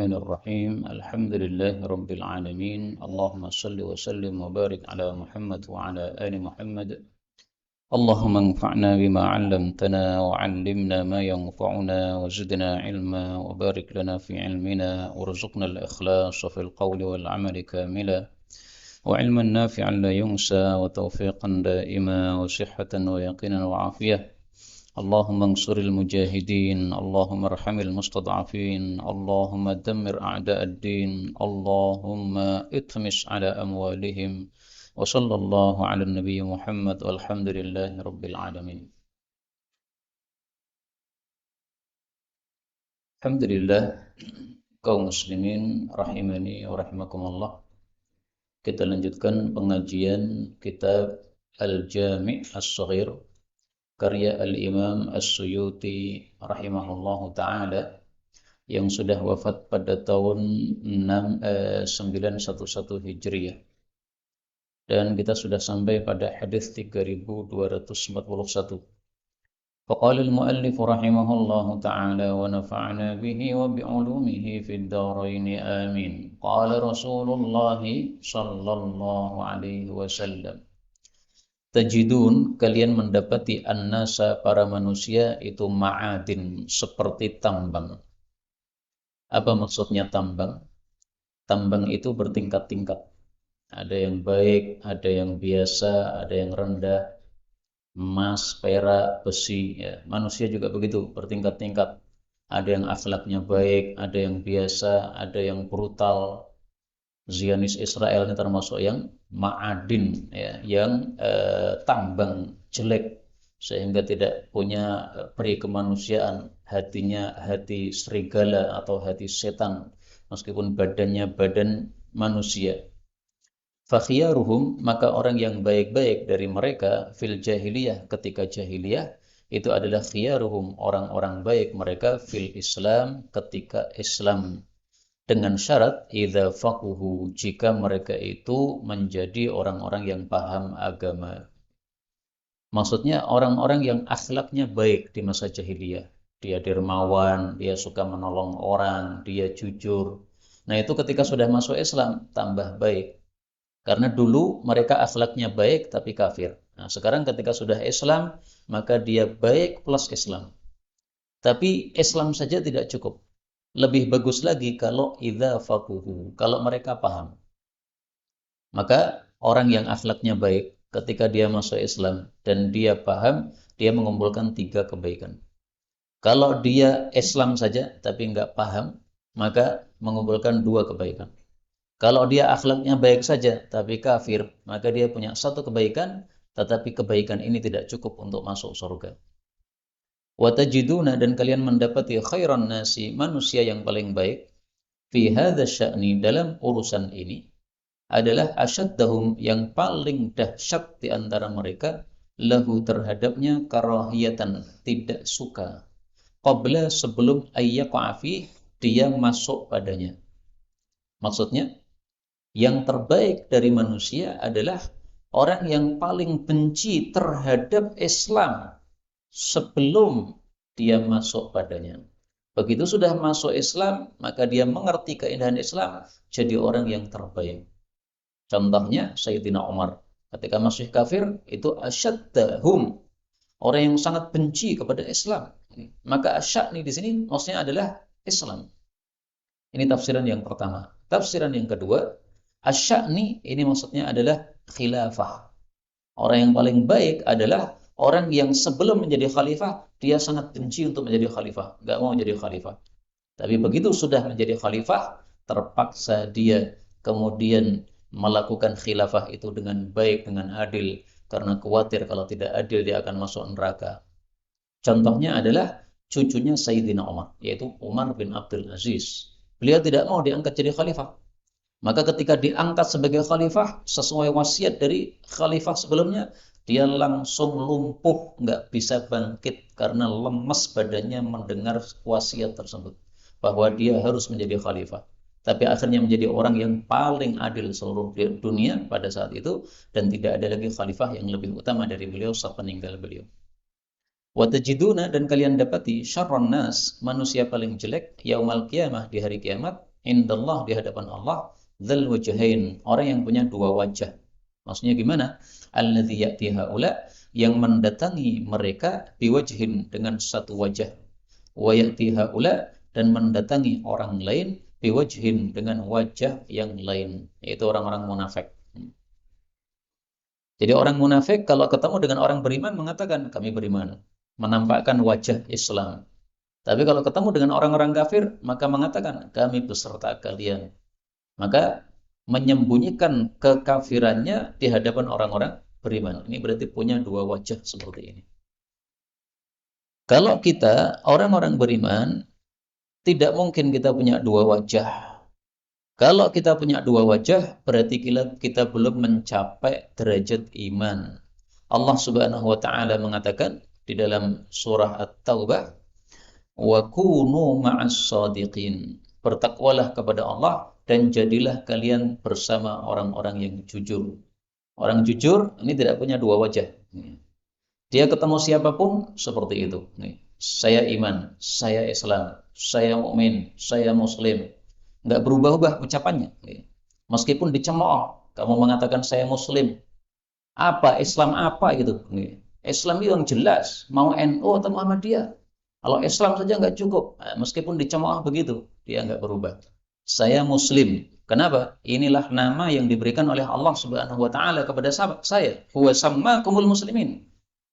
الرحمن الرحيم الحمد لله رب العالمين اللهم صل وسلم وبارك على محمد وعلى آل محمد اللهم انفعنا بما علمتنا وعلمنا ما ينفعنا وزدنا علما وبارك لنا في علمنا وارزقنا الإخلاص في القول والعمل كاملا وعلما نافعا لا ينسى وتوفيقا دائما وصحة ويقينا وعافية اللهم انصر المجاهدين اللهم ارحم المستضعفين اللهم دمر أعداء الدين اللهم اطمس على أموالهم وصلى الله على النبي محمد والحمد لله رب العالمين. Alhamdulillah kaum muslimin rahimani wa rahimakumullah. Kita lanjutkan pengajian kitab Al-Jami' As-Saghir karya Al-Imam As-Suyuti rahimahullahu ta'ala yang sudah wafat pada tahun 911 Hijriah. Dan kita sudah sampai pada hadis 3241. Faqala al-muallif rahimahullahu ta'ala wa nafa'na bihi wa bi'ulumihi fid dharain amin. Qala Rasulullah sallallahu alaihi wasallam, tajidun, kalian mendapati an-nasa, para manusia itu ma'adin, seperti tambang. Apa maksudnya tambang? Tambang itu bertingkat-tingkat. Ada yang baik, ada yang biasa, ada yang rendah. Emas, perak, besi. Ya. Manusia juga begitu, bertingkat-tingkat. Ada yang akhlaknya baik, ada yang biasa, ada yang brutal. Zionis Israel ini termasuk yang ma'adin, ya, yang tambang jelek, sehingga tidak punya peri kemanusiaan, hatinya hati serigala atau hati setan, meskipun badannya badan manusia. Fakhiyaruhum, maka orang yang baik-baik dari mereka fil jahiliyah, ketika jahiliyah, itu adalah khiyaruhum, orang-orang baik mereka fil Islam, ketika Islam. Dengan syarat idza faquhu, jika mereka itu menjadi orang-orang yang paham agama. Maksudnya orang-orang yang akhlaknya baik di masa jahiliyah. Dia dermawan, dia suka menolong orang, dia jujur. Nah, itu ketika sudah masuk Islam tambah baik. Karena dulu mereka akhlaknya baik tapi kafir. Nah, sekarang ketika sudah Islam, maka dia baik plus Islam. Tapi Islam saja tidak cukup. Lebih bagus lagi kalau idza faquhu, kalau mereka paham. Maka orang yang akhlaknya baik ketika dia masuk Islam dan dia paham, dia mengumpulkan 3 kebaikan. Kalau dia Islam saja tapi nggak paham, maka mengumpulkan 2 kebaikan. Kalau dia akhlaknya baik saja tapi kafir, maka dia punya 1 kebaikan, tetapi kebaikan ini tidak cukup untuk masuk surga. Watajiduna, dan kalian mendapati khairan nasi, manusia yang paling baik, fi hadza sya'ni, dalam urusan ini, adalah asyaddahum, yang paling dahsyat di antara mereka, lahu, terhadapnya, karahiyatan, tidak suka, qabla, sebelum ayyaqafi, dia masuk padanya. Maksudnya, yang terbaik dari manusia adalah orang yang paling benci terhadap Islam sebelum dia masuk padanya. Begitu sudah masuk Islam, maka dia mengerti keindahan Islam, jadi orang yang terbaik. Contohnya Sayyidina Umar, ketika masih kafir, itu asyaddahum, orang yang sangat benci kepada Islam. Maka asyadni di sini maksudnya adalah Islam. Ini tafsiran yang pertama. Tafsiran yang kedua, asyadni ini maksudnya adalah khilafah. Orang yang paling baik adalah orang yang sebelum menjadi khalifah, dia sangat benci untuk menjadi khalifah, nggak mau menjadi khalifah. Tapi begitu sudah menjadi khalifah, terpaksa dia kemudian melakukan khilafah itu dengan baik, dengan adil, karena khawatir kalau tidak adil dia akan masuk neraka. Contohnya adalah cucunya Sayyidina Umar, yaitu Umar bin Abdul Aziz. Beliau tidak mau diangkat jadi khalifah. Maka ketika diangkat sebagai khalifah, sesuai wasiat dari khalifah sebelumnya, dia langsung lumpuh, nggak bisa bangkit karena lemas badannya mendengar wasiat tersebut, bahwa dia harus menjadi khalifah. Tapi akhirnya menjadi orang yang paling adil seluruh dunia pada saat itu, dan tidak ada lagi khalifah yang lebih utama dari beliau saat meninggal beliau. Watajiduna, dan kalian dapati syarron nas, manusia paling jelek, yaumal qiyamah, di hari kiamat, indallah, di hadapan Allah, dzal wajhain, orang yang punya dua wajah. Maksudnya gimana? Alladzi ya'ti haula, yang mendatangi mereka biwajhin, dengan satu wajah, wa ya'ti haula, dan mendatangi orang lain biwajhin, dengan wajah yang lain, yaitu orang-orang munafik. Jadi orang munafik kalau ketemu dengan orang beriman mengatakan kami beriman, menampakkan wajah Islam. Tapi kalau ketemu dengan orang-orang kafir maka mengatakan kami beserta kalian. Maka menyembunyikan kekafirannya di hadapan orang-orang beriman. Ini berarti punya dua wajah seperti ini. Kalau kita orang-orang beriman, tidak mungkin kita punya dua wajah. Kalau kita punya dua wajah, berarti kita belum mencapai derajat iman. Allah Subhanahu wa taala mengatakan di dalam surah At-Taubah, "Wa kunu ma'as shadiqin." Bertakwalah kepada Allah dan jadilah kalian bersama orang-orang yang jujur. Orang jujur ini tidak punya dua wajah. Dia ketemu siapapun seperti itu. Saya iman, saya Islam, saya mukmin, saya muslim. Nggak berubah-ubah ucapannya. Meskipun dicemooh, kamu mengatakan saya muslim. Apa, Islam apa gitu. Islam itu yang jelas, mau NU atau Muhammadiyah. Kalau Islam saja nggak cukup. Meskipun dicemooh begitu, dia nggak berubah. Saya muslim. Kenapa? Inilah nama yang diberikan oleh Allah Subhanahu wa taala kepada saya. Huwa sammakumul muslimin.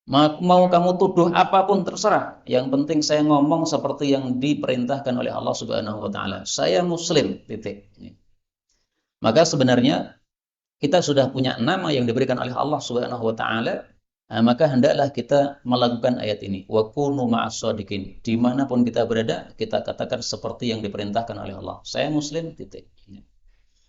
Mau kamu tuduh apapun terserah. Yang penting saya ngomong seperti yang diperintahkan oleh Allah Subhanahu wa taala. Saya muslim, titik. Maka sebenarnya kita sudah punya nama yang diberikan oleh Allah Subhanahu wa taala, maka hendaklah kita melakukan ayat ini. Wa kunu ma'as shadiqin. Dimanapun kita berada, kita katakan seperti yang diperintahkan oleh Allah. Saya muslim, titik.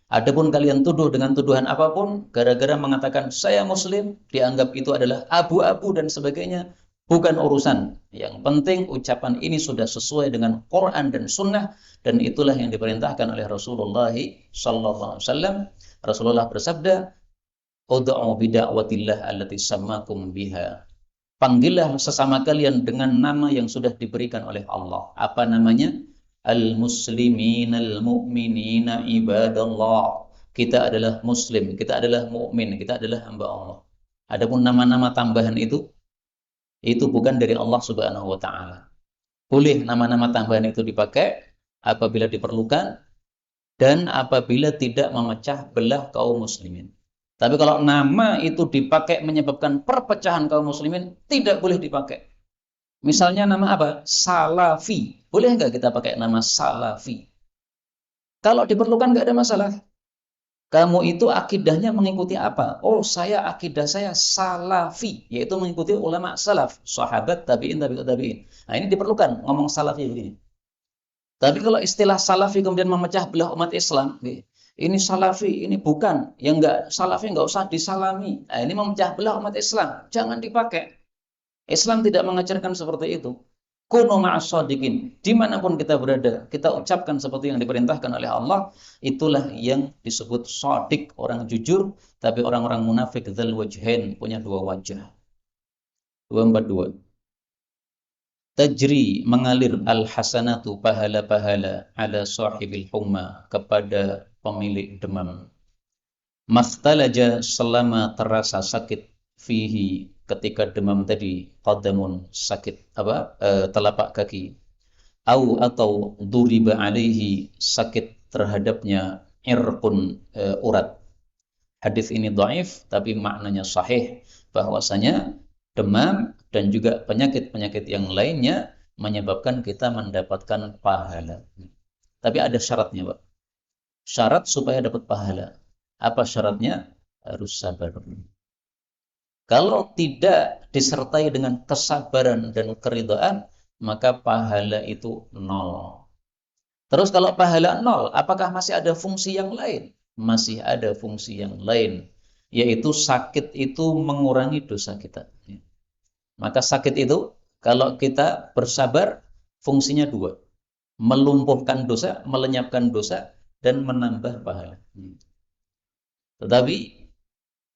Adapun kalian tuduh dengan tuduhan apapun, gara-gara mengatakan saya muslim, dianggap itu adalah abu-abu dan sebagainya, bukan urusan. Yang penting ucapan ini sudah sesuai dengan Quran dan Sunnah, dan itulah yang diperintahkan oleh Rasulullah sallallahu alaihi wasallam. Rasulullah bersabda, "Ud'u bida'watillah allati sammakum biha." Panggillah sesama kalian dengan nama yang sudah diberikan oleh Allah. Apa namanya? Al-muslimin al-mu'minina ibadallah. Kita adalah muslim, kita adalah mukmin, kita adalah hamba Allah. Adapun nama-nama tambahan itu bukan dari Allah Subhanahu wa taala. Boleh nama-nama tambahan itu dipakai apabila diperlukan dan apabila tidak memecah belah kaum muslimin. Tapi kalau nama itu dipakai menyebabkan perpecahan kaum muslimin, tidak boleh dipakai. Misalnya nama apa? Salafi. Boleh nggak kita pakai nama Salafi? Kalau diperlukan nggak ada masalah. Kamu itu akidahnya mengikuti apa? Oh, akidah saya Salafi, yaitu mengikuti ulama salaf, sahabat, tabi'in, tabi'ut tabi'in. Nah, ini diperlukan ngomong Salafi begini. Tapi kalau istilah Salafi kemudian memecah belah umat Islam, ini Salafi, ini bukan, yang nggak Salafi nggak usah disalami. Nah, ini memecah belah umat Islam, jangan dipakai. Islam tidak mengajarkan seperti itu. Kunu ma'as shadiqin. Dimanapun kita berada, kita ucapkan seperti yang diperintahkan oleh Allah. Itulah yang disebut shadiq, orang jujur. Tapi orang-orang munafik, dzal wajhain, punya dua wajah. 242. Tajri, mengalir al-hasanatu, pahala-pahala, ala sahibil humma, kepada pemilik demam. Mastalaja, selama terasa sakit, fihi, ketika demam tadi, qadamun, sakit telapak kaki, atau duriba alaihi, sakit terhadapnya, irqun, urat. Hadis ini dhaif tapi maknanya sahih, bahwasanya demam dan juga penyakit-penyakit yang lainnya menyebabkan kita mendapatkan pahala. Tapi ada syaratnya, Pak. Syarat supaya dapat pahala. Apa syaratnya? Harus sabar. Kalau tidak disertai dengan kesabaran dan keridhaan, maka pahala itu nol. Terus kalau pahala nol, apakah masih ada fungsi yang lain? Masih ada fungsi yang lain, yaitu sakit itu mengurangi dosa kita. Maka sakit itu, kalau kita bersabar, fungsinya dua. Melumpuhkan dosa, melenyapkan dosa, dan menambah pahala. Tetapi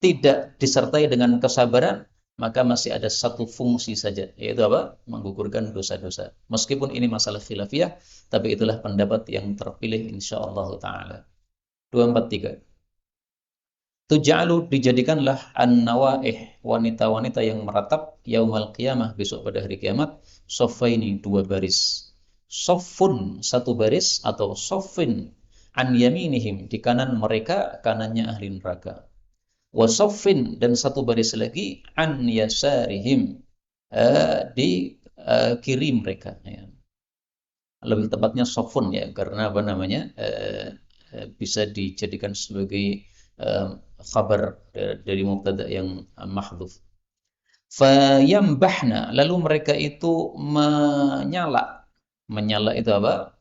tidak disertai dengan kesabaran, maka masih ada satu fungsi saja, yaitu apa? Menggugurkan dosa-dosa. Meskipun ini masalah khilafiyah, tapi itulah pendapat yang terpilih insyaallah taala. 243. Tuj'alu, dijadikanlah an-nawaih, wanita-wanita yang meratap yaumal qiyamah, besok pada hari kiamat, soffaini, dua baris. Soffun, satu baris, atau soffin an yaminihim, di kanan mereka, kanannya ahli neraka. Wasoffin, dan satu baris lagi an yasarihim, di kiri mereka, ya. Lebih tepatnya soffun, ya, karena apa namanya, bisa dijadikan sebagai khabar dari mubtada yang mahdhuf. Fayambahna, lalu mereka itu menyala. Menyala itu apa?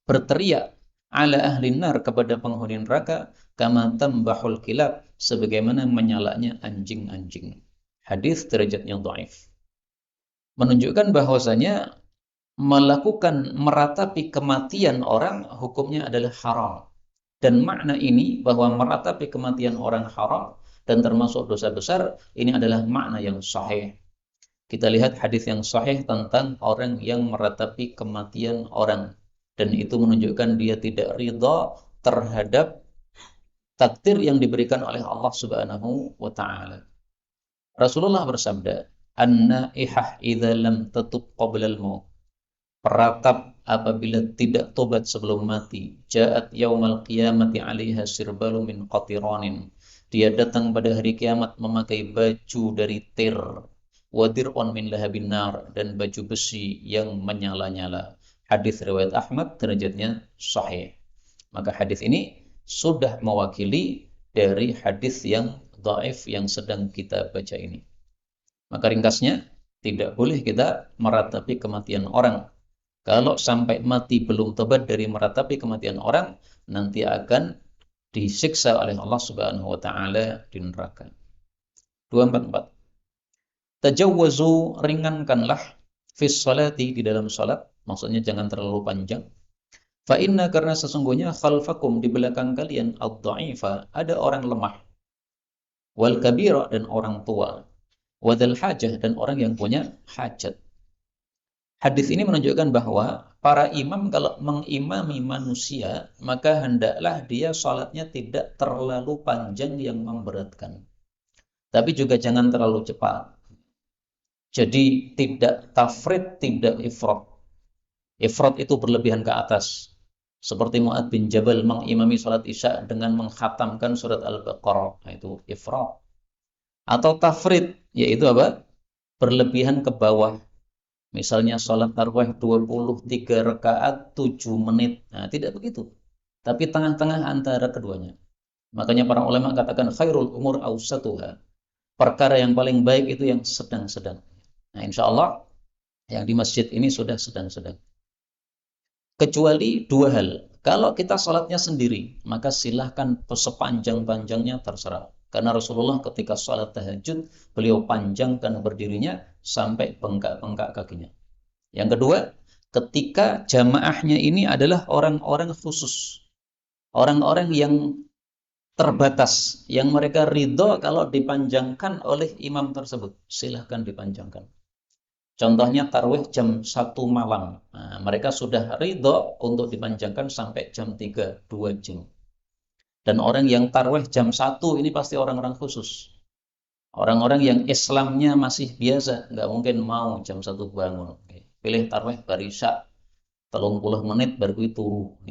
Berteriak ala ahli nar, kepada penghuni neraka, kama tambahul kilab, sebagaimana menyalanya anjing-anjing. Hadis derajatnya dhaif. Menunjukkan bahwasanya melakukan meratapi kematian orang hukumnya adalah haram. Dan makna ini bahwa meratapi kematian orang haram dan termasuk dosa besar, ini adalah makna yang sahih. Kita lihat hadis yang sahih tentang orang yang meratapi kematian orang, dan itu menunjukkan dia tidak ridha terhadap takdir yang diberikan oleh Allah Subhanahu wa taala. Rasulullah bersabda, "An-naihah idza lam tatub qabla al-maut." Peratap apabila tidak tobat sebelum mati, ja'at yaumal qiyamati 'alaiha sirbalu min qatiranin. Dia datang pada hari kiamat memakai baju dari tir, wa dir'un min lahabin nar, dan baju besi yang menyala-nyala. Hadis riwayat Ahmad, derajatnya sahih. Maka hadis ini sudah mewakili dari hadis yang dhaif yang sedang kita baca ini. Maka ringkasnya, tidak boleh kita meratapi kematian orang. Kalau sampai mati belum tobat dari meratapi kematian orang, nanti akan disiksa oleh Allah Subhanahu wa taala di neraka. 244. Tajawwazu, ringankanlah fis salati, di dalam salat, maksudnya jangan terlalu panjang. Fa inna, karena sesungguhnya khalfakum, di belakang kalian, ad-dha'ifa, ada orang lemah, wal kabira, dan orang tua, wadal hajah, dan orang yang punya hajat. Hadis ini menunjukkan bahwa para imam kalau mengimami manusia, maka hendaklah dia sholatnya tidak terlalu panjang yang memberatkan. Tapi juga jangan terlalu cepat. Jadi tidak tafrid, tidak ifrat. Ifrat itu berlebihan ke atas. Seperti Mu'adz bin Jabal mengimami sholat isya dengan menghatamkan surat Al-Baqarah. Nah, itu ifrat. Atau tafrid, yaitu apa? Berlebihan ke bawah. Misalnya sholat tarawih 23 rakaat 7 menit. Nah, tidak begitu. Tapi tengah-tengah antara keduanya. Makanya para ulama katakan khairul umur awsatuha. Perkara yang paling baik itu yang sedang-sedang. Nah, insya Allah yang di masjid ini sudah sedang-sedang. Kecuali dua hal. Kalau kita sholatnya sendiri, maka silahkan sepanjang-panjangnya terserah. Karena Rasulullah ketika sholat tahajud, beliau panjangkan berdirinya sampai bengkak-bengkak kakinya. Yang kedua, ketika jamaahnya ini adalah orang-orang khusus. Orang-orang yang terbatas, yang mereka ridho kalau dipanjangkan oleh imam tersebut. Silahkan dipanjangkan. Contohnya tarawih jam 1 malam. Nah, mereka sudah ridho untuk dipanjangkan sampai jam 3, 2 jam. Dan orang yang tarawih jam 1 ini pasti orang-orang khusus. Orang-orang yang Islamnya masih biasa, nggak mungkin mau jam 1 bangun. Pilih tarawih barisya 30 menit baru itu turu.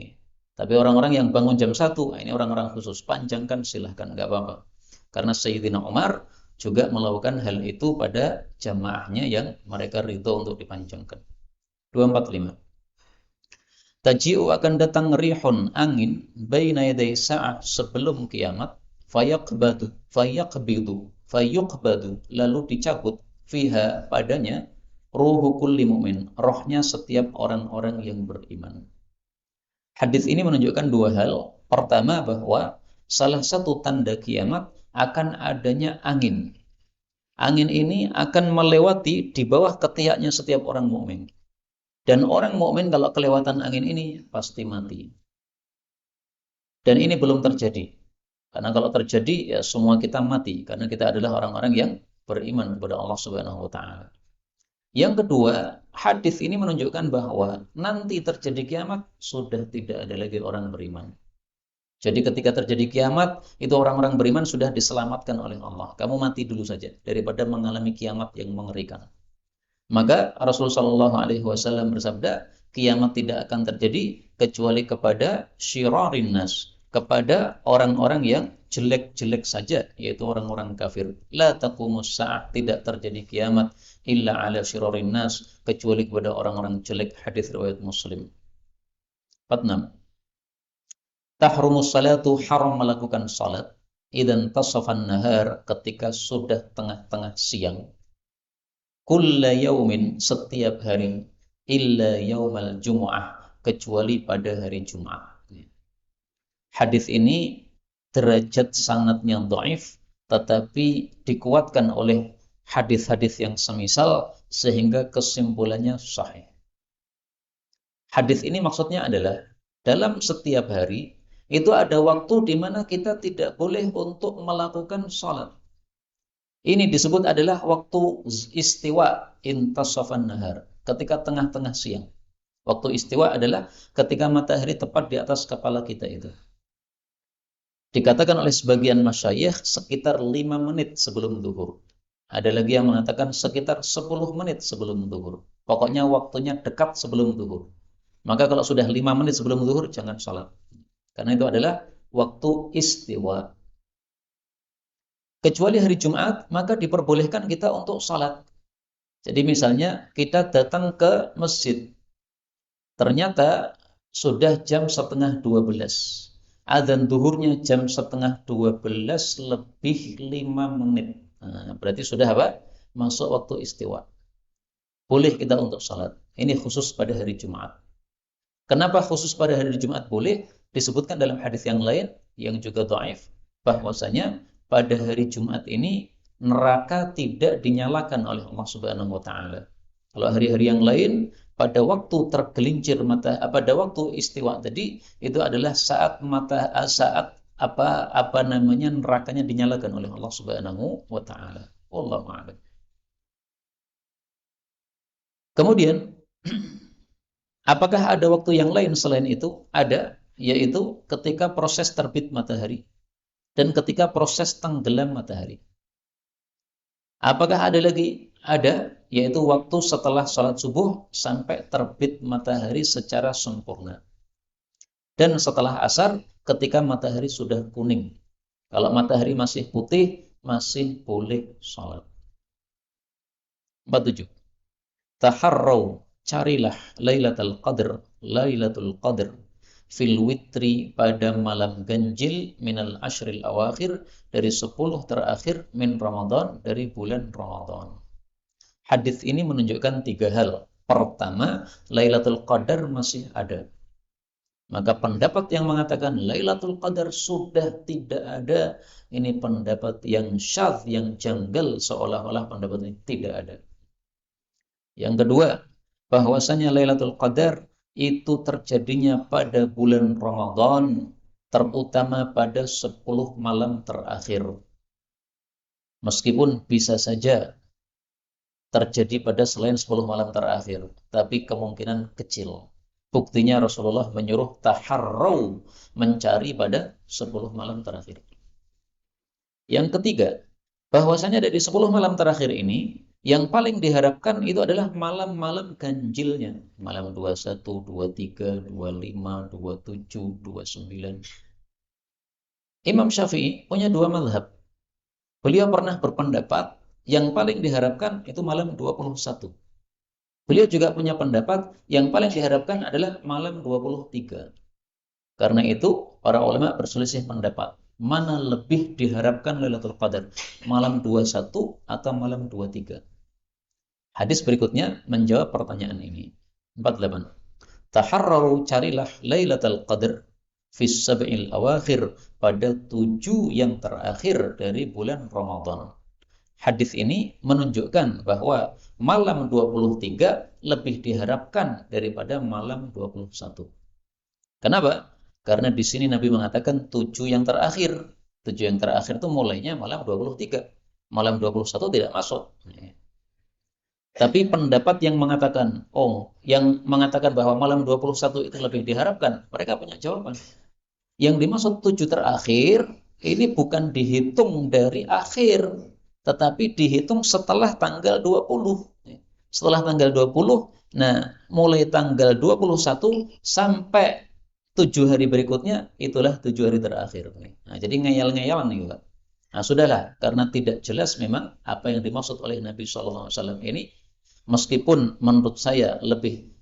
Tapi orang-orang yang bangun jam 1, ini orang-orang khusus. Panjangkan silahkan, nggak apa-apa. Karena Sayyidina Umar juga melakukan hal itu pada jamaahnya yang mereka ridho untuk dipanjangkan. 245. Taji'u, akan datang rihun, angin, baina yaday sa'ah, sebelum kiamat, fayaqbadu, lalu dicabut, fiha, padanya, ruhu kulli mu'min, rohnya setiap orang-orang yang beriman. Hadis ini menunjukkan dua hal. Pertama, bahwa salah satu tanda kiamat akan adanya angin. Angin ini akan melewati di bawah ketiaknya setiap orang mukmin. Dan orang mukmin kalau kelewatan angin ini pasti mati. Dan ini belum terjadi. Karena kalau terjadi ya semua kita mati karena kita adalah orang-orang yang beriman kepada Allah Subhanahu wa taala. Yang kedua, hadis ini menunjukkan bahwa nanti terjadi kiamat sudah tidak ada lagi orang beriman. Jadi ketika terjadi kiamat, itu orang-orang beriman sudah diselamatkan oleh Allah. Kamu mati dulu saja daripada mengalami kiamat yang mengerikan. Maka Rasulullah SAW bersabda, kiamat tidak akan terjadi kecuali kepada syirarin nas, kepada orang-orang yang jelek-jelek saja, yaitu orang-orang kafir. La taqumus sa'ah, tidak terjadi kiamat illa ala syirarin nas, kecuali kepada orang-orang jelek. Hadis riwayat Muslim. 46. Tahrumus salatu, haram melakukan salat idan tasafan nahar, ketika sudah tengah-tengah siang. Kulla yaumin, setiap hari, illa yaumal jumu'ah, kecuali pada hari Jumat. Hadis ini derajat sanadnya dhaif, tetapi dikuatkan oleh hadis-hadis yang semisal sehingga kesimpulannya sahih. Hadis ini maksudnya adalah dalam setiap hari itu ada waktu di mana kita tidak boleh untuk melakukan salat. Ini disebut adalah waktu istiwa, intasafan nahar, ketika tengah-tengah siang. Waktu istiwa adalah ketika matahari tepat di atas kepala kita itu. Dikatakan oleh sebagian masyayikh sekitar 5 menit sebelum zuhur. Ada lagi yang mengatakan sekitar 10 menit sebelum zuhur. Pokoknya waktunya dekat sebelum zuhur. Maka kalau sudah 5 menit sebelum zuhur, jangan salat. Karena itu adalah waktu istiwa. Kecuali hari Jumat, maka diperbolehkan kita untuk salat. Jadi misalnya kita datang ke masjid, ternyata sudah jam setengah 12. Adzan zuhurnya jam setengah 12 lebih 5 menit. Nah, berarti sudah apa? Masuk waktu istiwa. Boleh kita untuk salat. Ini khusus pada hari Jumat. Kenapa khusus pada hari Jumat boleh? Disebutkan dalam hadis yang lain yang juga dhaif, bahwasanya pada hari Jumat ini neraka tidak dinyalakan oleh Allah Subhanahu wa taala. Kalau hari-hari yang lain pada waktu tergelincir pada waktu istiwa tadi itu adalah saat nerakanya dinyalakan oleh Allah Subhanahu wa taala. Wallahu a'lam. Kemudian apakah ada waktu yang lain selain itu? Ada, yaitu ketika proses terbit matahari dan ketika proses tenggelam matahari. Apakah ada lagi? Ada, yaitu waktu setelah sholat subuh sampai terbit matahari secara sempurna. Dan setelah asar ketika matahari sudah kuning. Kalau matahari masih putih, masih boleh sholat. 47. Taharraw, carilah Lailatul Qadr fil witri, pada malam ganjil, minal ashril awakhir, dari 10 terakhir, min Ramadan, dari bulan Ramadan. Hadis ini menunjukkan 3 hal. Pertama, Lailatul Qadar masih ada. Maka pendapat yang mengatakan Lailatul Qadar sudah tidak ada, ini pendapat yang syadz, yang janggal, seolah-olah pendapat ini tidak ada. Yang kedua, bahwasanya Lailatul Qadar itu terjadinya pada bulan Ramadan, terutama pada 10 malam terakhir. Meskipun bisa saja terjadi pada selain 10 malam terakhir, tapi kemungkinan kecil. Buktinya Rasulullah menyuruh taharraw, mencari pada 10 malam terakhir. Yang ketiga, bahwasanya dari 10 malam terakhir ini yang paling diharapkan itu adalah malam-malam ganjilnya. Malam 21, 23, 25, 27, 29. Imam Syafi'i punya 2 mazhab. Beliau pernah berpendapat yang paling diharapkan itu malam 21. Beliau juga punya pendapat yang paling diharapkan adalah malam 23. Karena itu para ulama berselisih pendapat. Mana lebih diharapkan Lailatul Qadar? Malam 21 atau malam 23? Hadis berikutnya menjawab pertanyaan ini. 48. Taharraru, carilah Lailatul Qadar fis sab'il awakhir, pada 7 yang terakhir dari bulan Ramadan. Hadis ini menunjukkan bahwa malam 23 lebih diharapkan daripada malam 21. Kenapa? Karena di sini Nabi mengatakan 7 yang terakhir. 7 yang terakhir itu mulainya malam 23. Malam 21 tidak masuk. Tapi pendapat yang mengatakan, yang mengatakan bahwa malam 21 itu lebih diharapkan, mereka punya jawaban. Yang dimaksud 7 terakhir, ini bukan dihitung dari akhir, tetapi dihitung setelah tanggal 20. Setelah tanggal 20, nah mulai tanggal 21 sampai 7 hari berikutnya, itulah 7 hari terakhir. Nah, jadi ngeyel-ngeyelan nih Pak. Nah, sudahlah, karena tidak jelas memang apa yang dimaksud oleh Nabi SAW ini, meskipun menurut saya lebih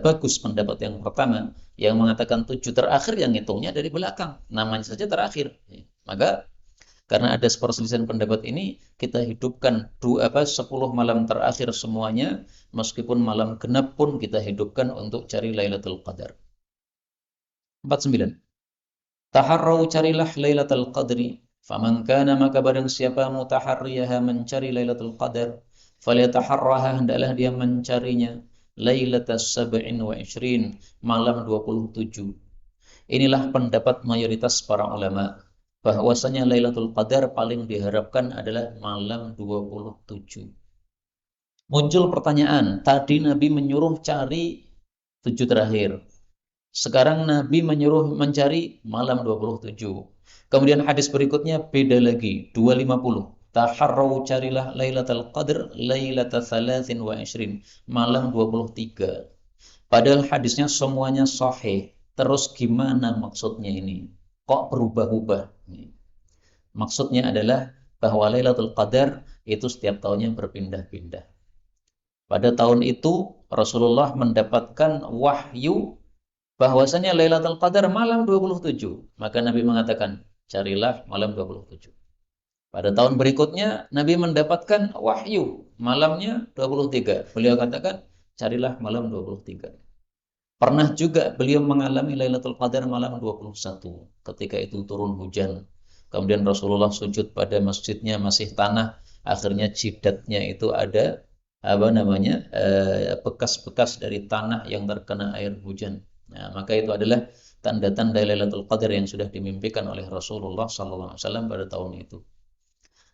bagus pendapat yang pertama, yang mengatakan 7 terakhir yang hitungnya dari belakang, namanya saja terakhir. Maka karena ada perselisihan pendapat ini, kita hidupkan 10 malam terakhir semuanya, meskipun malam genap pun kita hidupkan untuk cari Lailatul Qadar. 49. Taharrau, carilah Lailatul Qadri. Faman kana, maka barang siapa mutaharriyaha, mencari Lailatul Qadar, falyataharraha, hendaklah dia mencarinya Lailatul Sab'in wa Ishrin, malam 27. Inilah pendapat mayoritas para ulama, bahwasanya Lailatul Qadar paling diharapkan adalah malam 27. Muncul pertanyaan, tadi Nabi menyuruh cari 7 terakhir. Sekarang Nabi menyuruh mencari malam 27. Kemudian hadis berikutnya beda lagi, 250. Taharrau, carilah Lailatul Qadr Lailatul Thalathin wa Ishrin, malam 23. Padahal hadisnya semuanya sahih. Terus gimana maksudnya ini? Kok berubah-ubah? Maksudnya adalah bahwa Lailatul Qadar itu setiap tahunnya berpindah-pindah. Pada tahun itu Rasulullah mendapatkan wahyu bahwasanya Lailatul Qadar malam 27. Maka Nabi mengatakan, carilah malam 27. Pada tahun berikutnya Nabi mendapatkan wahyu malamnya 23. Beliau katakan, carilah malam 23. Pernah juga beliau mengalami Lailatul Qadar malam 21. Ketika itu turun hujan. Kemudian Rasulullah sujud pada masjidnya masih tanah. Akhirnya jidatnya itu ada bekas-bekas dari tanah yang terkena air hujan. Nah, maka itu adalah tanda-tanda Lailatul Qadar yang sudah dimimpikan oleh Rasulullah SAW pada tahun itu.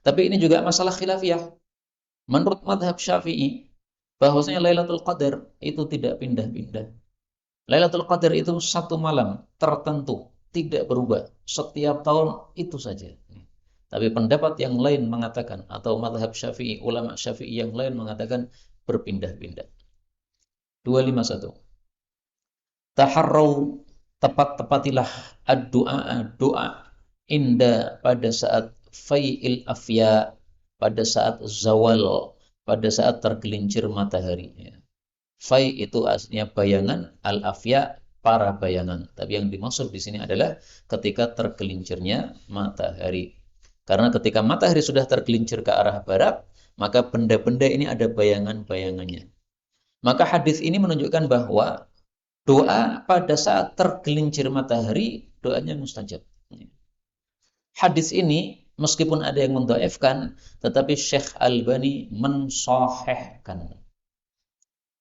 Tapi ini juga masalah khilafiyah. Menurut madhab Syafi'i, bahwasanya Lailatul Qadar itu tidak pindah-pindah. Lailatul Qadar itu satu malam tertentu, tidak berubah. Setiap tahun itu saja. Tapi pendapat yang lain mengatakan, atau mazhab Syafi'i, ulama Syafi'i yang lain mengatakan berpindah-pindah. 251. Taharrau, tepat-tepatilah ad-du'a, doa inda, pada saat fai'il afya, pada saat zawal, pada saat tergelincir matahari. Fai itu aslinya bayangan, al-afya para bayangan. Tapi yang dimaksud di sini adalah ketika tergelincirnya matahari. Karena ketika matahari sudah tergelincir ke arah barat, maka benda-benda ini ada bayangan-bayangannya. Maka hadis ini menunjukkan bahwa doa pada saat tergelincir matahari, doanya mustajab. Hadis ini meskipun ada yang mendhaifkan, tetapi Syekh Albani mensahihkan.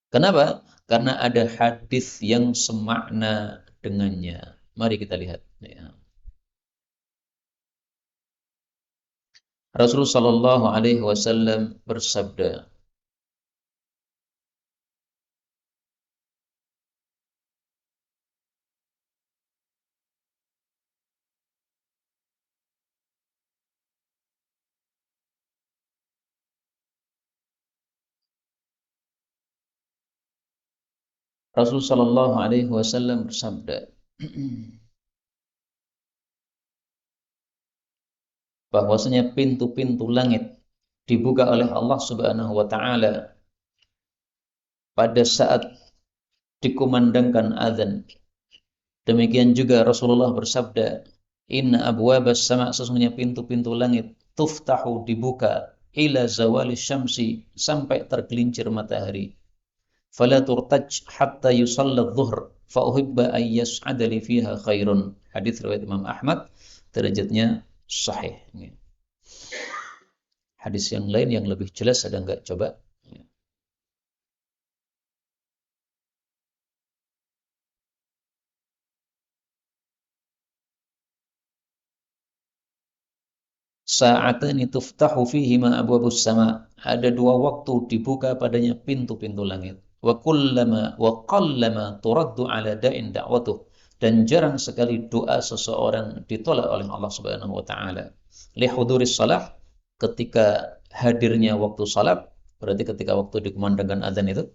Kenapa? Karena ada hadis yang semakna dengannya. Mari kita lihat. Rasulullah Shallallahu Alaihi Wasallam bersabda, Rasulullah Shallallahu Alaihi Wasallam bersabda, bahwasanya pintu-pintu langit dibuka oleh Allah Subhanahu Wa Taala pada saat dikumandangkan azan. Demikian juga Rasulullah bersabda, Inna abwabas sama, sesungguhnya pintu-pintu langit, tuftahu, dibuka, ila zawali syamsi, sampai tergelincir matahari. Fala turtaj hatta yusalla dhuhr, fa uhibba an yas'ada li fiha khairun. Hadis riwayat Imam Ahmad, derajatnya sahih. Hadis yang lain yang lebih jelas ada enggak? Coba. sa'atani tuftahu fihima abwabus sama. Ada dua waktu dibuka padanya pintu-pintu langit. Wa qallama turaddu ala da'in da'watuh. Dan jarang sekali doa seseorang ditolak oleh Allah Subhanahu wa taala. Li huduris shalah, ketika hadirnya waktu salat, berarti ketika waktu dikumandangkan azan itu,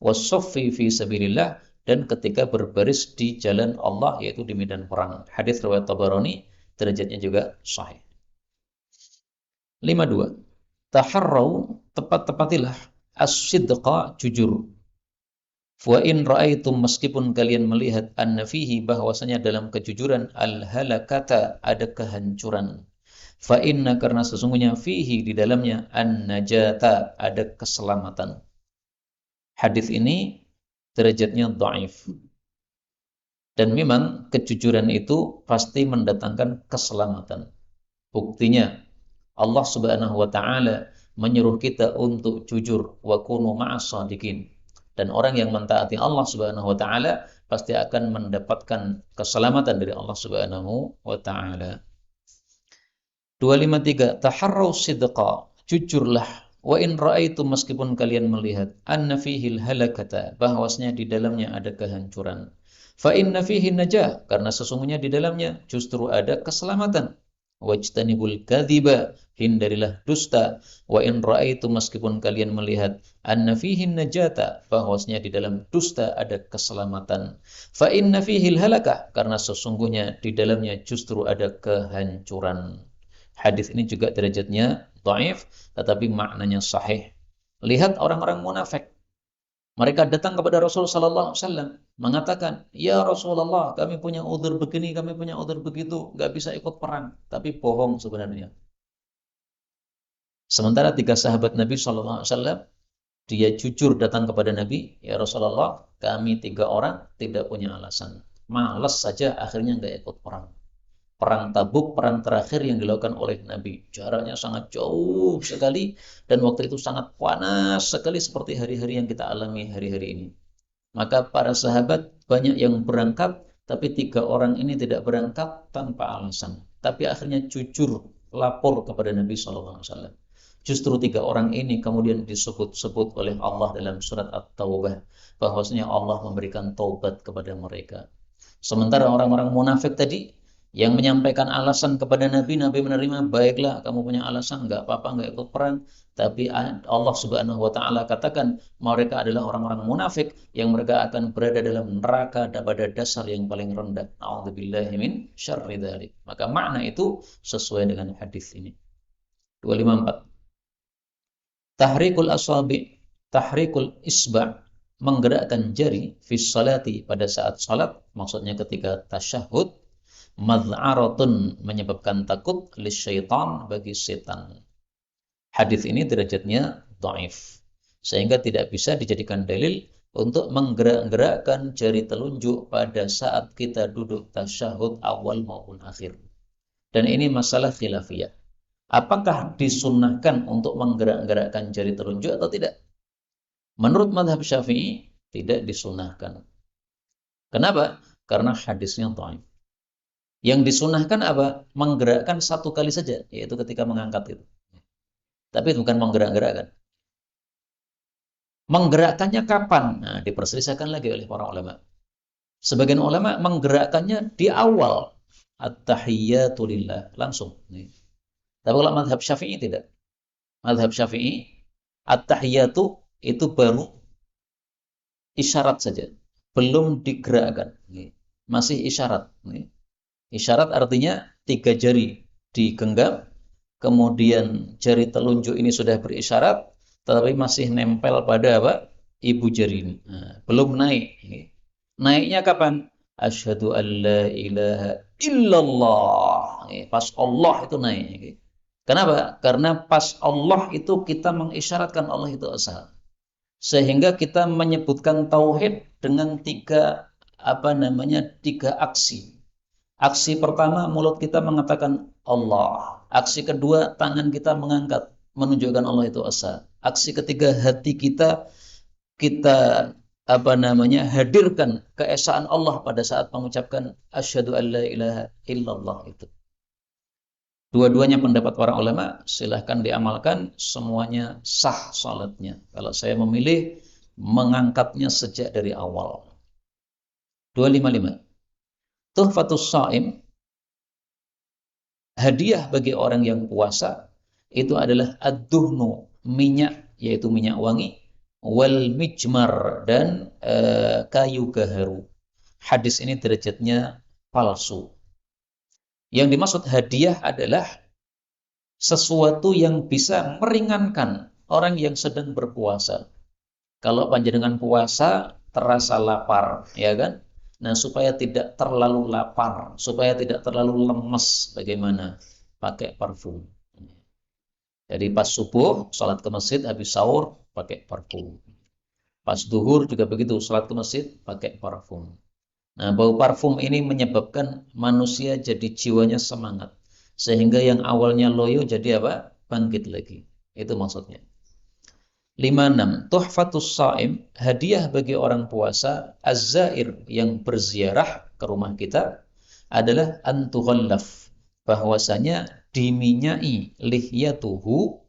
wasoffi fi sabilillah, dan ketika berbaris di jalan Allah, yaitu di medan perang. Hadis riwayat Tabarani, derajatnya juga sahih. 52. Taharrau, tepat-tepatilah as-sidqa, jujur. Wa in ra'aitum, meskipun kalian melihat anna fihi, bahwasanya dalam kejujuran, al-halakata, ada kehancuran. Fa inna, karena sesungguhnya, fihi, di dalamnya, an-najata, ada keselamatan. Hadis ini derajatnya dhaif. Dan memang kejujuran itu pasti mendatangkan keselamatan. Buktinya Allah Subhanahu wa taala menyuruh kita untuk jujur, wa kunu ma'as shadiqin. Dan orang yang mentaati Allah Subhanahu wa taala pasti akan mendapatkan keselamatan dari Allah Subhanahu wa taala. 253. Taharraw sidqa, jujurlah. Wa in ra'aitum, meskipun kalian melihat, anna fihil halakata, bahwasanya di dalamnya ada kehancuran. Fa inna fihi najah, karena sesungguhnya di dalamnya justru ada keselamatan. Wajtanibul kadhiba, hindarilah dusta. Wa in ra'aitum, meskipun kalian melihat, anna fihi najata, bahwasanya di dalam dusta ada keselamatan. Fa inna fihil halakah, karena sesungguhnya di dalamnya justru ada kehancuran. Hadis ini juga derajatnya dhaif, tetapi maknanya sahih. Lihat orang-orang munafik. Mereka datang kepada Rasul sallallahu alaihi wasallam mengatakan, "Ya Rasulullah, kami punya udzur begini, kami punya udzur begitu, nggak bisa ikut perang." Tapi bohong sebenarnya. Sementara tiga sahabat Nabi sallallahu alaihi wasallam, dia jujur datang kepada Nabi, "Ya Rasulullah, kami tiga orang tidak punya alasan. Malas saja akhirnya nggak ikut perang." Perang Tabuk, perang terakhir yang dilakukan oleh Nabi. Jaraknya sangat jauh sekali, dan waktu itu sangat panas sekali seperti hari-hari yang kita alami hari-hari ini. Maka para sahabat banyak yang berangkat, tapi tiga orang ini tidak berangkat tanpa alasan. Tapi akhirnya jujur lapor kepada Nabi SAW. Justru tiga orang ini kemudian disebut-sebut oleh Allah dalam surat At-Taubah, bahwasanya Allah memberikan taubat kepada mereka. Sementara orang-orang munafik tadi yang menyampaikan alasan kepada Nabi, Nabi menerima, baiklah kamu punya alasan, nggak apa-apa, nggak ikut perang. Tapi Allah Subhanahu wa taala katakan mereka adalah orang-orang munafik yang mereka akan berada dalam neraka pada dasar yang paling rendah. A'udzubillahi min syarri dzalik. Maka makna itu sesuai dengan hadis ini. 254. Tahrikul asabi, tahrikul isba', menggerakkan jari fi salati, pada saat salat, maksudnya ketika tasyahud. Mad'aratun, menyebabkan takut, lisyaitan, bagi setan. Hadis ini derajatnya dhaif, sehingga tidak bisa dijadikan dalil untuk menggerak-gerakkan jari telunjuk pada saat kita duduk tasyahud awal maupun akhir. Dan ini masalah khilafiyah. Apakah disunnahkan untuk menggerak-gerakkan jari telunjuk atau tidak? Menurut mazhab Syafi'i, tidak disunnahkan. Kenapa? Karena hadisnya dhaif. Yang disunahkan apa? Menggerakkan satu kali saja, yaitu ketika mengangkat itu. Tapi bukan menggerak-gerakkan. Menggerakkannya kapan? Nah, diperselisihkan lagi oleh para ulama. Sebagian ulama menggerakkannya di awal, at-tahiyyatu lillah, langsung. Tapi kalau mazhab Syafi'i tidak. Mazhab Syafi'i, at-tahiyyatu itu baru isyarat saja, belum digerakkan. Masih isyarat. Isyarat artinya tiga jari digenggam, kemudian jari telunjuk ini sudah berisyarat, tetapi masih nempel pada apa? Ibu jari ini. Nah, belum naik. Naiknya kapan? Asyhadu an la ilaha illallah. Pas Allah itu naik. Kenapa? Karena pas Allah itu kita mengisyaratkan Allah itu esa. Sehingga kita menyebutkan tauhid dengan tiga aksi. Aksi pertama, mulut kita mengatakan Allah. Aksi kedua, tangan kita mengangkat, menunjukkan Allah itu esa. Aksi ketiga, hati kita hadirkan keesaan Allah pada saat mengucapkan asyhadu an la ilaha illallah itu. Dua-duanya pendapat para ulama, silahkan diamalkan, semuanya sah salatnya. Kalau saya memilih mengangkatnya sejak dari awal. 255. Tuhfatus Shaim, hadiah bagi orang yang puasa itu adalah ad-duhnu, minyak, yaitu minyak wangi, wal mijmar, dan kayu gaharu. Hadis ini derajatnya palsu. Yang dimaksud hadiah adalah sesuatu yang bisa meringankan orang yang sedang berpuasa. Kalau panjenengan puasa terasa lapar, ya kan? Nah, supaya tidak terlalu lapar, supaya tidak terlalu lemes, bagaimana? Pakai parfum. Jadi pas subuh, sholat ke masjid, habis sahur, pakai parfum. Pas duhur juga begitu, sholat ke masjid, pakai parfum. Nah, bau parfum ini menyebabkan manusia jadi jiwanya semangat. Sehingga yang awalnya loyo jadi apa? Bangkit lagi. Itu maksudnya. 56. Tuhfatus Shaim, hadiah bagi orang puasa, az-zair, yang berziarah ke rumah kita, adalah antughallaf, bahwasanya diminyai lihyatuhu,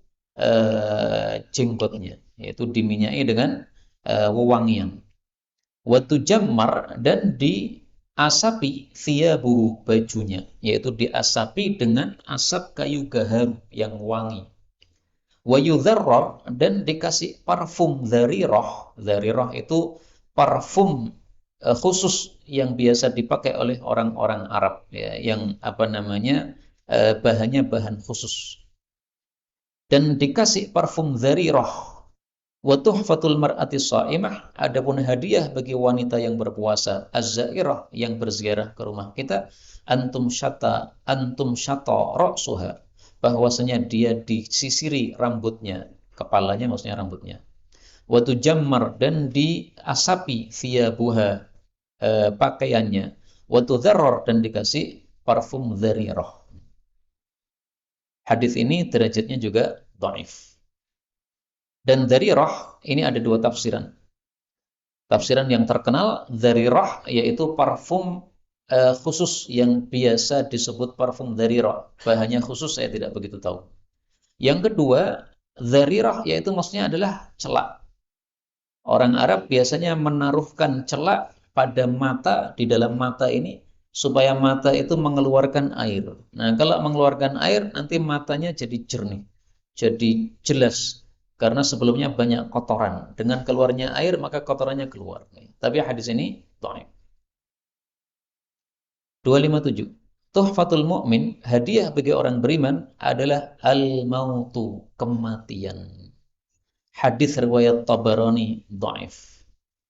jenggotnya, yaitu diminyai dengan wewangian. Watu jammar, dan diasapi thiyabuhu, bajunya, yaitu diasapi dengan asap kayu gaharu yang wangi. Wayudharrar, dan dikasih parfum dharirah. Dharirah itu parfum khusus yang biasa dipakai oleh orang-orang Arab, ya, yang apa namanya, bahannya bahan khusus. Dan dikasih parfum dharirah. Wa tuhfatul mar'ati sha'imah, adapun hadiah bagi wanita yang berpuasa, az-zairah, yang berziarah ke rumah kita, antum syata ra'suha, bahwasanya dia disisiri rambutnya, kepalanya maksudnya rambutnya. Wa tujammar, dan diasapi thiyabuha, pakaiannya. Wa tudharrar, dan dikasih parfum dharirah. Hadis ini derajatnya juga dhaif. Dan dharirah ini ada dua tafsiran. Tafsiran yang terkenal, dharirah, yaitu parfum khusus yang biasa disebut parfum dharirah. Bahannya khusus saya tidak begitu tahu. Yang kedua, dharirah yaitu maksudnya adalah celak. Orang Arab biasanya menaruhkan celak pada mata, di dalam mata ini, supaya mata itu mengeluarkan air. Nah, kalau mengeluarkan air, nanti matanya jadi jernih, jadi jelas. Karena sebelumnya banyak kotoran. Dengan keluarnya air, maka kotorannya keluar. Tapi hadis ini dhaif. 257. Tuhfatul mu'min, hadiah bagi orang beriman adalah al-mautu, kematian. Hadis riwayat Tabarani dhaif,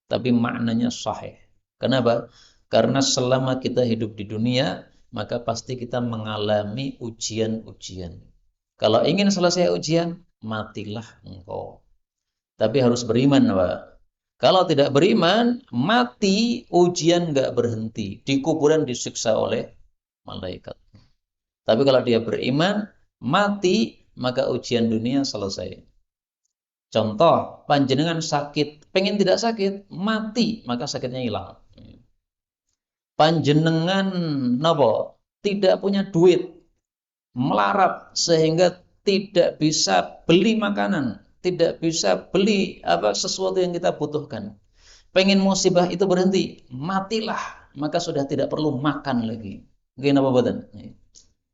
tapi maknanya sahih. Kenapa? Karena selama kita hidup di dunia, maka pasti kita mengalami ujian-ujian. Kalau ingin selesai ujian, matilah engkau. Tapi harus beriman, Pak. Kalau tidak beriman, mati, ujian nggak berhenti. Di kuburan disiksa oleh malaikat. Tapi kalau dia beriman, mati, maka ujian dunia selesai. Contoh, panjenengan sakit, pengen tidak sakit, mati, maka sakitnya hilang. Panjenengan napa? Tidak punya duit, melarat sehingga tidak bisa beli makanan, tidak bisa beli sesuatu yang kita butuhkan. Pengen musibah itu berhenti, matilah, maka sudah tidak perlu makan lagi. Gini apa badan?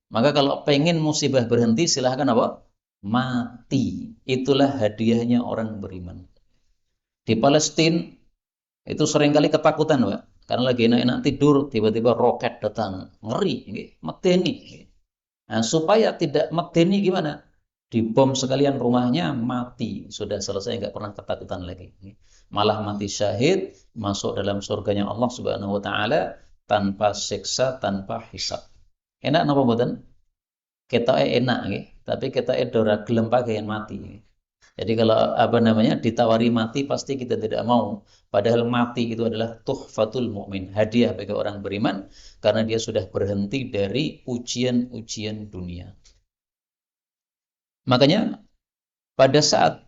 Maka kalau pengen musibah berhenti, silahkan apa? Mati. Itulah hadiahnya orang beriman. Di Palestina itu seringkali ketakutan, Pak. Karena lagi enak-enak tidur, tiba-tiba roket datang. Ngeri, medeni. Nah, supaya tidak medeni gimana? Dibom sekalian rumahnya, mati. Sudah selesai, nggak pernah ketakutan lagi. Malah mati syahid, masuk dalam surganya Allah Subhanahu wa taala tanpa siksa, tanpa hisab. Enak napa mboten? Ketoke enak nggih, tapi ketoke ora gelem pakaian mati. Jadi kalau ditawari mati pasti kita tidak mau. Padahal mati itu adalah tuhfatul mukmin, hadiah bagi orang beriman karena dia sudah berhenti dari ujian-ujian dunia. Makanya pada saat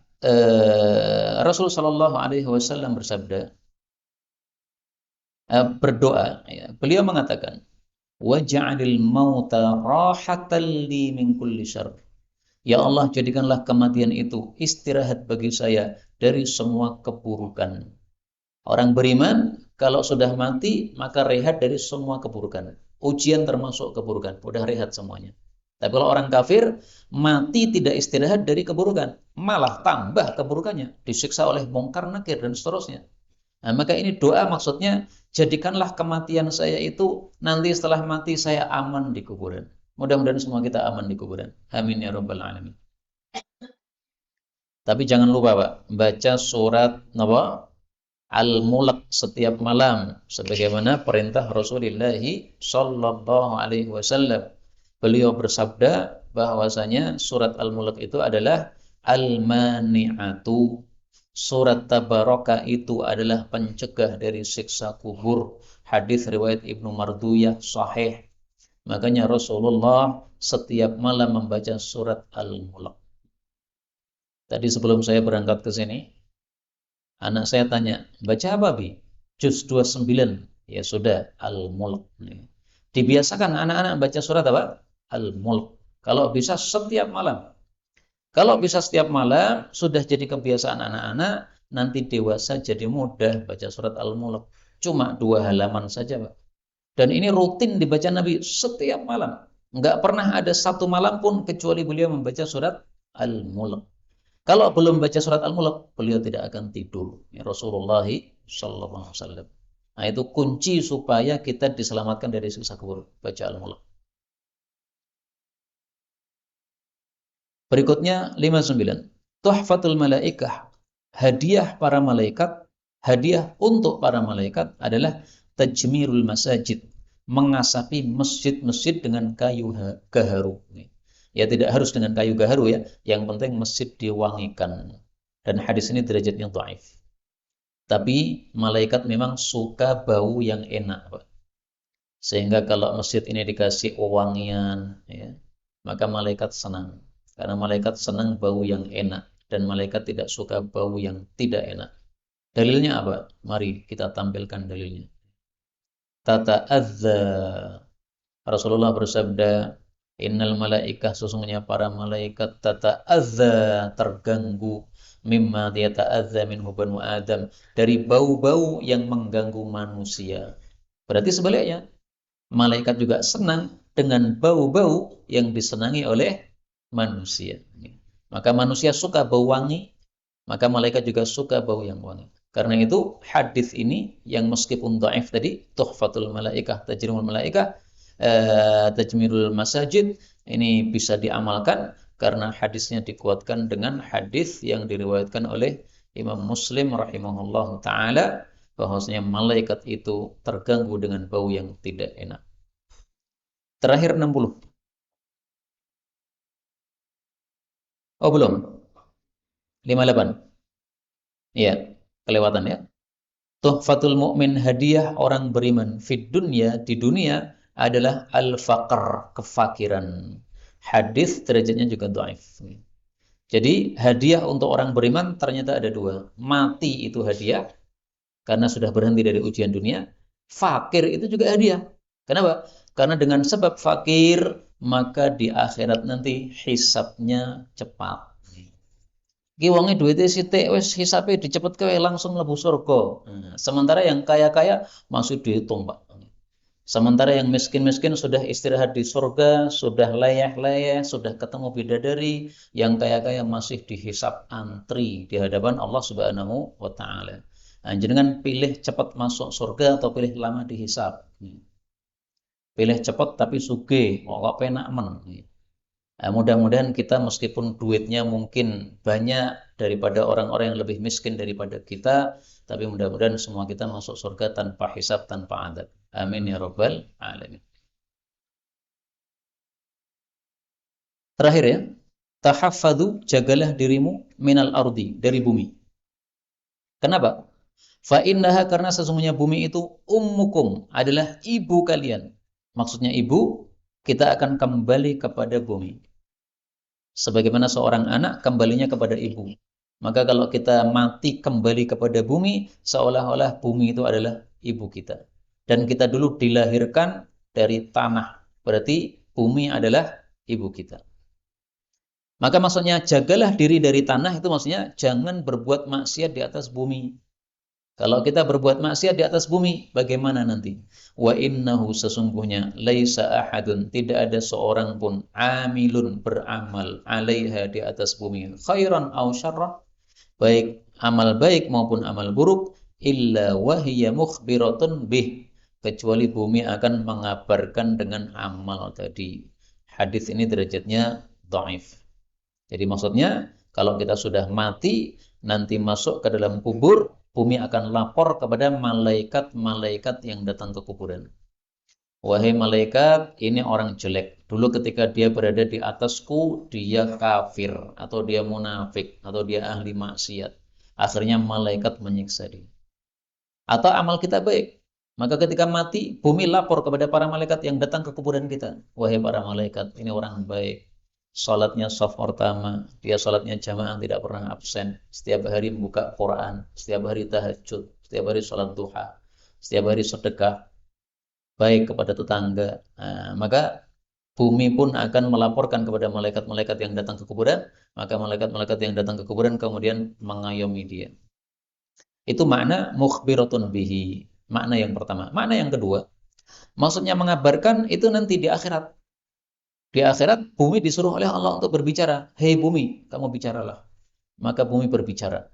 Rasul Shallallahu Alaihi Wasallam bersabda, berdoa, ya, beliau mengatakan, waj'alil mauta rahatan li min kulli syarr. Ya Allah, jadikanlah kematian itu istirahat bagi saya dari semua keburukan. Orang beriman, kalau sudah mati, maka rehat dari semua keburukan. Ujian termasuk keburukan, udah rehat semuanya. Tapi kalau orang kafir, mati tidak istirahat dari keburukan. Malah tambah keburukannya. Disiksa oleh mungkar nakir dan seterusnya. Nah, maka ini doa maksudnya, jadikanlah kematian saya itu, nanti setelah mati saya aman di kuburan. Mudah-mudahan semua kita aman di kuburan. Amin ya rabbal alamin. Tapi jangan lupa Pak, baca surat Al-Mulk setiap malam sebagaimana perintah Rasulullah sallallahu alaihi wasallam. Beliau bersabda bahwasanya surat Al-Mulk itu adalah Al-Mani'atu. Surat Tabaraka itu adalah pencegah dari siksa kubur. Hadis riwayat Ibnu Marduyah sahih. Makanya Rasulullah setiap malam membaca surat Al-Mulk. Tadi sebelum saya berangkat ke sini, anak saya tanya, baca apa Bi? Juz 29. Ya sudah, Al-Mulk. Dibiasakan anak-anak baca surat apa? Al-Mulk. Kalau bisa setiap malam. Kalau bisa setiap malam, sudah jadi kebiasaan anak-anak, nanti dewasa jadi mudah baca surat Al-Mulk. Cuma 2 halaman saja Pak. Dan ini rutin dibaca Nabi setiap malam. Enggak pernah ada satu malam pun kecuali beliau membaca surat Al-Mulk. Kalau belum baca surat Al-Mulk, beliau tidak akan tidur. Ya, Rasulullah sallallahu alaihi wasallam. Nah, itu kunci supaya kita diselamatkan dari siksa kubur. Baca Al-Mulk. Berikutnya 59. Tuhfatul malaikah. Hadiah para malaikat, hadiah untuk para malaikat adalah tajmirul masajid, mengasapi masjid-masjid dengan kayu gaharu. Ya tidak harus dengan kayu gaharu ya, yang penting masjid diwangikan. Dan hadis ini derajatnya dhaif. Tapi malaikat memang suka bau yang enak, Pak. Sehingga kalau masjid ini dikasih wangian, ya, maka malaikat senang. Karena malaikat senang bau yang enak. Dan malaikat tidak suka bau yang tidak enak. Dalilnya apa? Mari kita tampilkan dalilnya. Tata'adza. Rasulullah bersabda, innal malaikah, sesungguhnya para malaikat tata'adza, terganggu, mimma yata'adza minhu banu Adam, dari bau-bau yang mengganggu manusia. Berarti sebaliknya, malaikat juga senang dengan bau-bau yang disenangi oleh manusia. Maka manusia suka bau wangi, maka malaikat juga suka bau yang wangi. Karena itu hadis ini yang meskipun dhaif tadi, tuhfatul malaikah, tajrimul malaikah, tajmirul masajid, ini bisa diamalkan karena hadisnya dikuatkan dengan hadis yang diriwayatkan oleh Imam Muslim rahimahullah taala, bahwasanya malaikat itu terganggu dengan bau yang tidak enak. Terakhir 60. Oh belum. 58. Iya, kelewatan ya. Tuhfatul mu'min, hadiah orang beriman fid dunya, di dunia, adalah al-faqr, kefakiran. Hadis derajatnya juga dhaif. Jadi hadiah untuk orang beriman ternyata ada 2. Mati itu hadiah karena sudah berhenti dari ujian dunia. Fakir itu juga hadiah. Kenapa? Karena dengan sebab fakir maka di akhirat nanti hisabnya cepat. Ki wonge duwite sithik wis hisabe dicepetke langsung mlebu surga. Sementara yang kaya-kaya masih dihitung, Pak. Sementara yang miskin-miskin sudah istirahat di surga, sudah layah-layah, sudah ketemu bidadari, yang kaya-kaya masih dihisab antri di hadapan Allah Subhanahu wa taala. Nah, jangan pilih cepat masuk surga atau pilih lama dihisab. Pilih cepat tapi sugih, kok penak men. Nah, mudah-mudahan kita meskipun duitnya mungkin banyak daripada orang-orang yang lebih miskin daripada kita, tapi mudah-mudahan semua kita masuk surga tanpa hisab, tanpa adab. Amin ya rabbal alamin. Terakhir ya, tahaffadhu, jagalah dirimu minal ardi, dari bumi. Kenapa? Fa innaha, karena sesungguhnya bumi itu ummukum, adalah ibu kalian. Maksudnya ibu, kita akan kembali kepada bumi. Sebagaimana seorang anak kembalinya kepada ibu. Maka kalau kita mati kembali kepada bumi, seolah-olah bumi itu adalah ibu kita. Dan kita dulu dilahirkan dari tanah. Berarti bumi adalah ibu kita. Maka maksudnya jagalah diri dari tanah itu maksudnya jangan berbuat maksiat di atas bumi. Kalau kita berbuat maksiat di atas bumi, bagaimana nanti? Wa innahu sesungguhnya laisa ahadun, tidak ada seorang pun amilun beramal alaiha di atas bumi khairan aw syarran, baik amal baik maupun amal buruk, illa wahiya mukhbiratun bih, kecuali bumi akan mengabarkan dengan amal tadi. Hadis ini derajatnya dhaif. Jadi maksudnya kalau kita sudah mati, nanti masuk ke dalam kubur, bumi akan lapor kepada malaikat-malaikat yang datang ke kuburan. Wahai malaikat, ini orang jelek. Dulu ketika dia berada di atasku, dia kafir, atau dia munafik, atau dia ahli maksiat. Akhirnya malaikat menyiksa dia. Atau amal kita baik. Maka ketika mati, bumi lapor kepada para malaikat yang datang ke kuburan kita. Wahai para malaikat, ini orang baik. Salatnya shaf pertama, dia salatnya jamaah tidak pernah absen. Setiap hari membuka Quran, setiap hari tahajud, setiap hari salat duha, setiap hari sedekah, baik kepada tetangga. Nah, maka bumi pun akan melaporkan kepada malaikat-malaikat yang datang ke kuburan, maka malaikat-malaikat yang datang ke kuburan kemudian mengayomi dia. Itu makna mukhbiratun bihi. Makna yang pertama. Makna yang kedua, maksudnya mengabarkan itu nanti di akhirat. Di akhirat, bumi disuruh oleh Allah untuk berbicara. Hei bumi, kamu bicaralah. Maka bumi berbicara.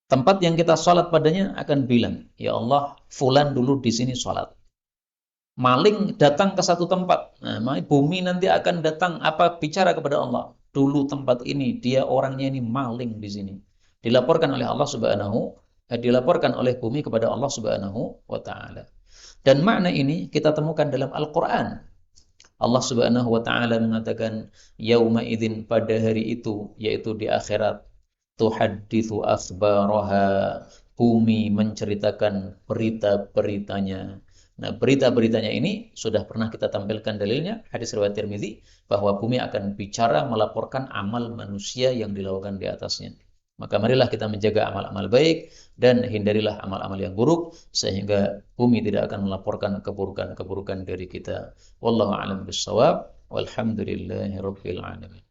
Tempat yang kita sholat padanya akan bilang, ya Allah, fulan dulu di sini sholat. Maling datang ke satu tempat. Nah, bumi nanti akan datang bicara kepada Allah. Dulu tempat ini, dia orangnya ini maling di sini. Dilaporkan oleh Allah dilaporkan oleh bumi kepada Allah Subhanahu wa taala. Dan makna ini kita temukan dalam Al-Qur'an. Allah Subhanahu wa taala mengatakan yauma idzin, pada hari itu yaitu di akhirat, tuhadditsu akhbaraha, bumi menceritakan berita-beritanya. Nah, berita-beritanya ini sudah pernah kita tampilkan dalilnya, hadis riwayat Tirmizi, bahwa bumi akan bicara melaporkan amal manusia yang dilakukan di atasnya. Maka marilah kita menjaga amal-amal baik dan hindarilah amal-amal yang buruk sehingga bumi tidak akan melaporkan keburukan-keburukan dari kita. Wallahu a'lam bishawab. Walhamdulillahirabbil alamin.